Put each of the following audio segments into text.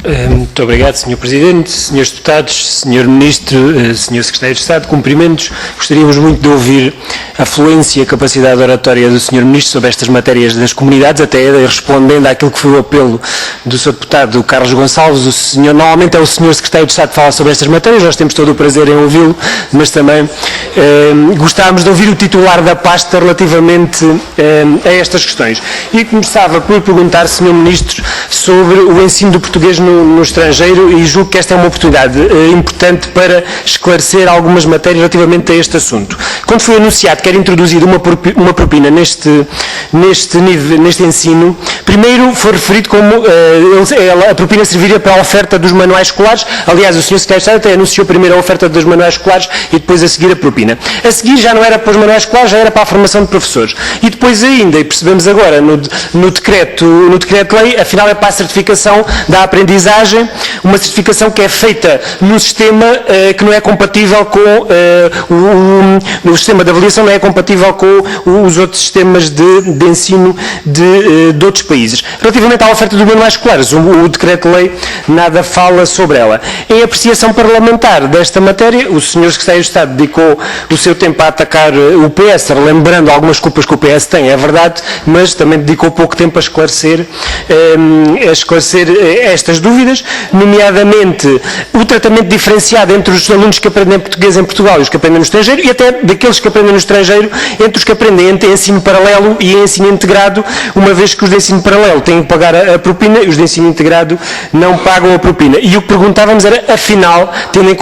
Muito obrigado, Sr. Presidente, Srs. Deputados, Sr. Ministro, Sr. Secretário de Estado, cumprimentos. Gostaríamos muito de ouvir a fluência e a capacidade oratória do Sr. Ministro sobre estas matérias das comunidades, até respondendo àquilo que foi o apelo do Sr. Deputado Carlos Gonçalves. Normalmente é o Sr. Secretário de Estado que fala sobre estas matérias, nós temos todo o prazer em ouvi-lo, mas também gostávamos de ouvir o titular da pasta relativamente a estas questões. E começava por perguntar, Sr. Ministro, sobre o ensino do português no estrangeiro, e julgo que esta é uma oportunidade importante para esclarecer algumas matérias relativamente a este assunto. Quando foi anunciado que era introduzida uma propina neste ensino, primeiro foi referido como a propina serviria para a oferta dos manuais escolares. Aliás, o Sr. Secretário de Estado até anunciou primeiro a oferta dos manuais escolares e depois a seguir a propina. A seguir já não era para os manuais escolares, já era para a formação de professores. E depois ainda, e percebemos agora no decreto-lei, afinal é para a certificação da aprendizagem, uma certificação que é feita num sistema que não é compatível com o sistema de avaliação, não é compatível com os outros sistemas de ensino de outros países. Relativamente à oferta dos manuais escolares, o decreto-lei nada fala sobre ela. Em apreciação parlamentar desta matéria, o Sr. Secretário de Estado dedicou o seu tempo a atacar o PS, lembrando algumas culpas que o PS tem, é verdade, mas também dedicou pouco tempo a esclarecer estas dúvidas, nomeadamente o tratamento diferenciado entre os alunos que aprendem português em Portugal e os que aprendem no estrangeiro, e até daqueles que aprendem no estrangeiro, entre os que aprendem em ensino paralelo e em ensino integrado, uma vez que os de ensino paralelo têm que pagar a propina e os de ensino integrado não pagam a propina. E o que perguntávamos era, afinal, tendo em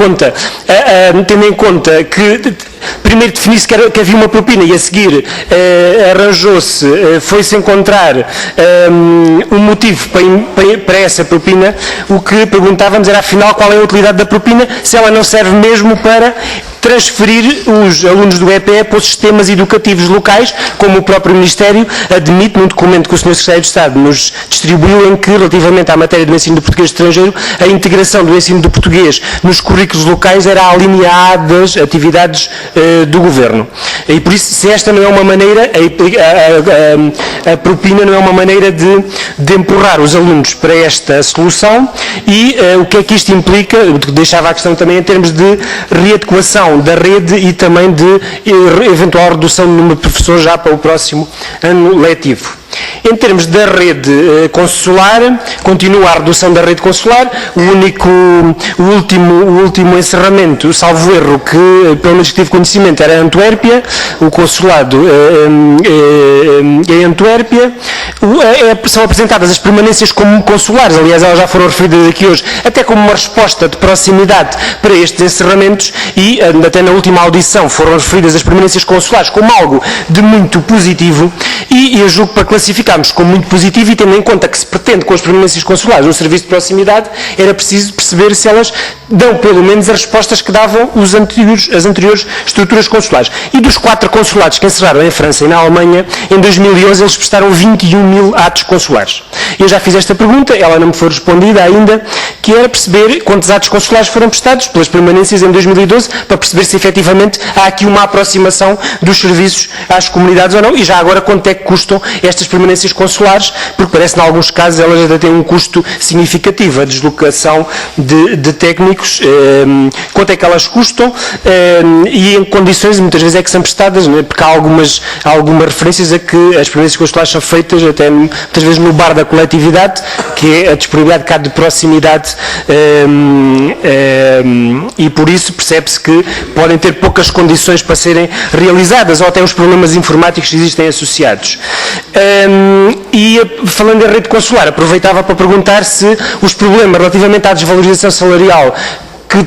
conta que primeiro definiu-se que havia uma propina e a seguir foi-se encontrar um motivo para essa propina, o que perguntávamos era, afinal, qual é a utilidade da propina, se ela não serve mesmo para transferir os alunos do EPE para os sistemas educativos locais, como o próprio Ministério admite num documento que o Sr. Secretário de Estado nos distribuiu, em que, relativamente à matéria do ensino do português estrangeiro, a integração do ensino do português nos currículos locais era a linha A das atividades do Governo. E por isso, se esta não é uma maneira, a propina não é uma maneira de empurrar os alunos para esta solução, e o que é que isto implica, deixava a questão também em termos de readequação da rede e também de eventual redução do número de professores já para o próximo ano letivo. Em termos da rede consular, continua a redução da rede consular. O último encerramento, salvo erro, que pelo menos que tive conhecimento, era Antuérpia, o consulado em Antuérpia. São apresentadas as permanências como consulares, aliás, elas já foram referidas aqui hoje, até como uma resposta de proximidade para estes encerramentos, e até na última audição foram referidas as permanências consulares como algo de muito positivo, e eu julgo que para classificarmos como muito positivo, e tendo em conta que se pretende com as permanências consulares um serviço de proximidade, era preciso perceber se elas dão pelo menos as respostas que davam as anteriores estruturas consulares. E dos 4 consulados que encerraram em França e na Alemanha, em 2011 eles prestaram 21 mil atos consulares. Eu já fiz esta pergunta, ela não me foi respondida ainda, que era perceber quantos atos consulares foram prestados pelas permanências em 2012, para perceber se efetivamente há aqui uma aproximação dos serviços às comunidades ou não, e já agora quanto é que custam estas permanências consulares, porque parece que em alguns casos elas ainda têm um custo significativo, a deslocação de técnicos, quanto é que elas custam, e em condições, muitas vezes é que são prestadas, não é? Porque há algumas referências a que as permanências consulares são feitas até muitas vezes no bar da coletividade, que é a disponibilidade cá de proximidade, e por isso percebe-se que podem ter poucas condições para serem realizadas, ou até os problemas informáticos que existem associados. E falando em rede consular, aproveitava para perguntar se os problemas relativamente à desvalorização salarial que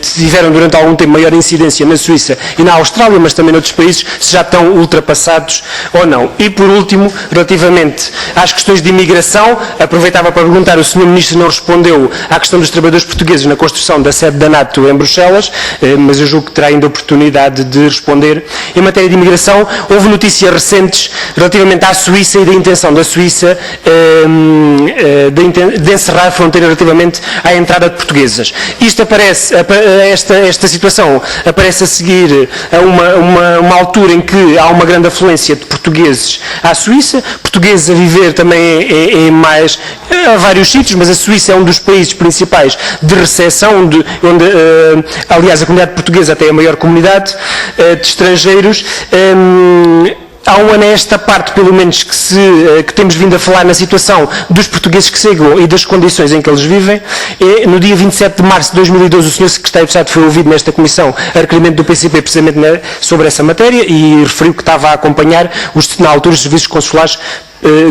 tiveram durante algum tempo maior incidência na Suíça e na Austrália, mas também noutros países, se já estão ultrapassados ou não. E por último, relativamente às questões de imigração, aproveitava para perguntar, o Sr. Ministro não respondeu à questão dos trabalhadores portugueses na construção da sede da NATO em Bruxelas, mas eu julgo que terá ainda oportunidade de responder. Em matéria de imigração, houve notícias recentes relativamente à Suíça e da intenção da Suíça de encerrar a fronteira relativamente à entrada de Portugal portuguesas. Esta situação aparece a seguir a uma altura em que há uma grande afluência de portugueses à Suíça, portugueses a viver também há vários sítios, mas a Suíça é um dos países principais de recepção, onde aliás a comunidade portuguesa até é a maior comunidade de estrangeiros. Há um ano a esta parte, pelo menos, que temos vindo a falar na situação dos portugueses que chegam e das condições em que eles vivem. No dia 27 de março de 2012, o Sr. Secretário de Estado foi ouvido nesta comissão a requerimento do PCP precisamente sobre essa matéria e referiu que estava a acompanhar, na altura, os serviços consulares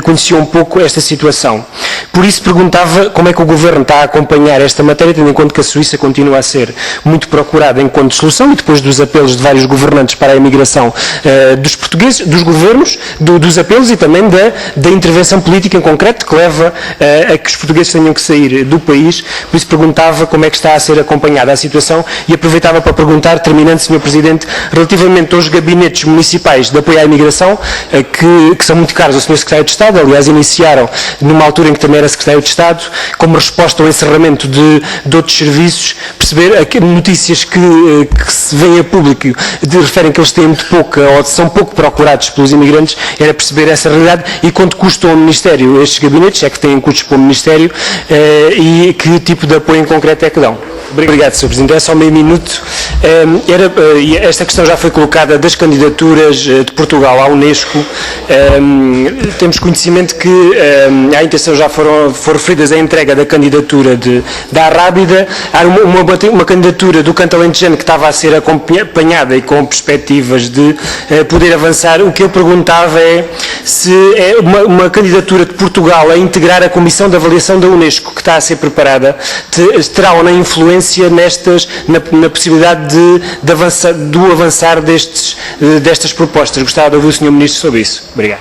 conheciam um pouco esta situação. Por isso perguntava como é que o Governo está a acompanhar esta matéria, tendo em conta que a Suíça continua a ser muito procurada enquanto solução e depois dos apelos de vários governantes para a imigração dos portugueses, dos governos, dos apelos e também da intervenção política em concreto que leva a que os portugueses tenham que sair do país. Por isso perguntava como é que está a ser acompanhada a situação e aproveitava para perguntar, terminando, Sr. Presidente, relativamente aos gabinetes municipais de apoio à imigração, que são muito caros ao Sr. Secretário de Estado, aliás iniciaram numa altura em que também era Secretário de Estado, como resposta ao encerramento de outros serviços, perceber notícias que se vêm a público referem que eles têm muito pouca ou são pouco procurados pelos imigrantes, era perceber essa realidade e quanto custam ao Ministério estes gabinetes, é que têm custos para o Ministério, e que tipo de apoio em concreto é que dão. Obrigado, Sr. Presidente. É só meio minuto. Esta questão já foi colocada das candidaturas de Portugal à Unesco. Temos conhecimento que à intenção já foram referidas a entrega da candidatura da Arrábida. Há uma candidatura do Canto Alentejano que estava a ser acompanhada e com perspectivas de poder avançar. O que eu perguntava é se é uma candidatura de Portugal a integrar a Comissão de Avaliação da Unesco que está a ser preparada, terá ou não influência na possibilidade do avançar destas propostas. Gostava de ouvir o Sr. Ministro sobre isso. Obrigado.